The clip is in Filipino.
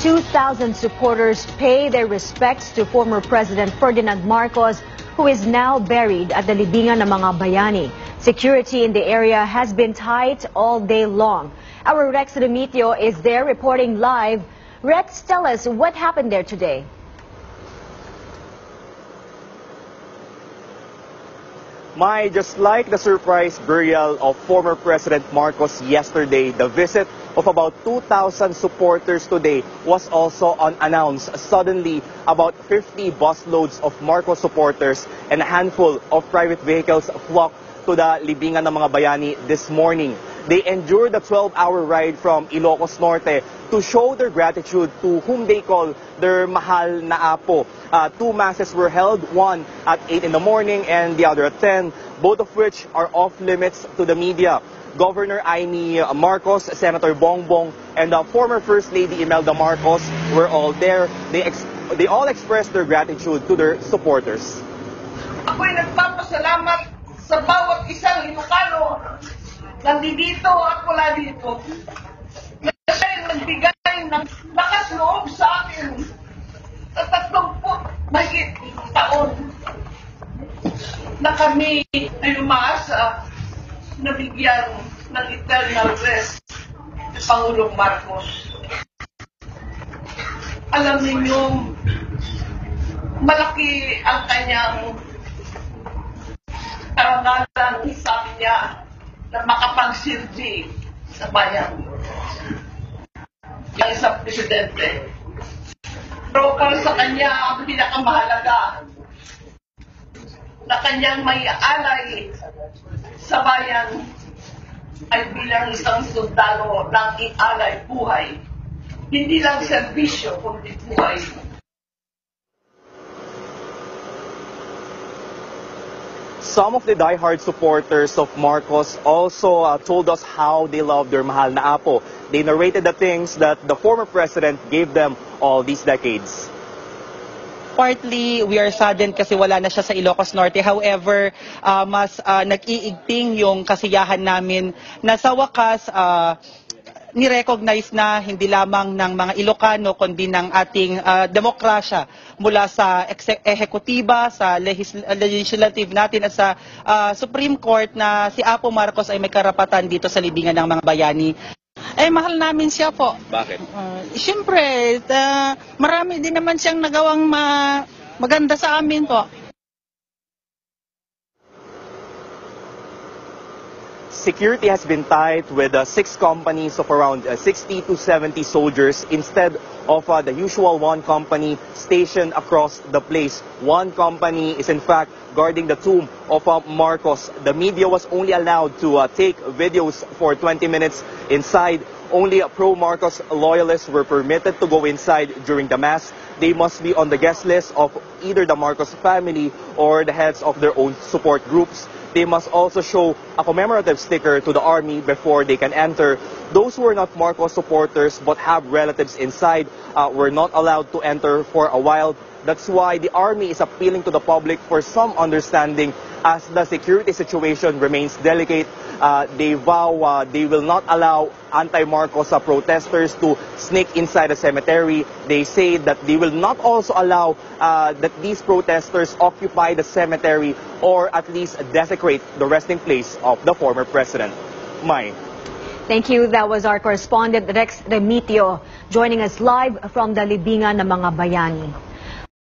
2,000 supporters pay their respects to former President Ferdinand Marcos, who is now buried at the Libingan ng mga Bayani. Security in the area has been tight all day long. Our Rex Remitio is there reporting live. Rex, tell us what happened there today. Just like the surprise burial of former President Marcos yesterday, the visit of about 2,000 supporters today was also unannounced. Suddenly, about 50 busloads of Marcos supporters and a handful of private vehicles flocked to the Libingan ng mga Bayani this morning. They endured a 12-hour ride from Ilocos Norte to show their gratitude to whom they call their mahal na apo. Two masses were held, one at 8 in the morning and the other at 10, both of which are off limits to the media. Governor Amy Marcos, Senator Bongbong, and former First Lady Imelda Marcos were all there. They all expressed their gratitude to their supporters. Ako'y nagpapasalamat sa bawat isang Ilocano. Nandito at wala dito. Kasi nagbigay ng lakas loob sa akin sa 30 mahigit taon na kami ay umaasa na bigyan ng eternal rest ni Pangulong Marcos. Alam niyo, malaki ang kanyang karangalan, sabi niya, na makapagsilbi sa bayan. Yung isang presidente. Pero para sa kanya, ang pinakamahalaga na kanyang may alay sa bayan ay bilang isang sundalo ng ialay buhay. Hindi lang serbisyo, kundi buhay. Some of the diehard supporters of Marcos also told us how they love their mahal na apo. They narrated the things that the former president gave them all these decades. Partly, we are saddened kasi wala na siya sa Ilocos Norte. However, mas nag-iigting yung kasiyahan namin na sa wakas, ni-recognize na hindi lamang ng mga Ilocano kundi ng ating demokrasya mula sa ehekutiba, sa legislative natin at sa Supreme Court na si Apo Marcos ay may karapatan dito sa Libingan ng mga Bayani. Mahal namin siya po. Bakit? Siyempre, marami din naman siyang nagawang maganda sa amin po. Security has been tight with 6 companies of around 60 to 70 soldiers instead of the usual 1 company stationed across the place. 1 company is in fact guarding the tomb of Marcos. The media was only allowed to take videos for 20 minutes inside. Only pro-Marcos loyalists were permitted to go inside during the mass. They must be on the guest list of either the Marcos family or the heads of their own support groups. They must also show a commemorative sticker to the army before they can enter. Those who are not Marcos supporters but have relatives inside were not allowed to enter for a while. That's why the army is appealing to the public for some understanding as the security situation remains delicate. They vow they will not allow anti-Marcos protesters to sneak inside the cemetery. They say that they will not also allow that these protesters occupy the cemetery or at least desecrate the resting place of the former president. Mai. Thank you. That was our correspondent Rex Remitio joining us live from the Libingan ng mga Bayani.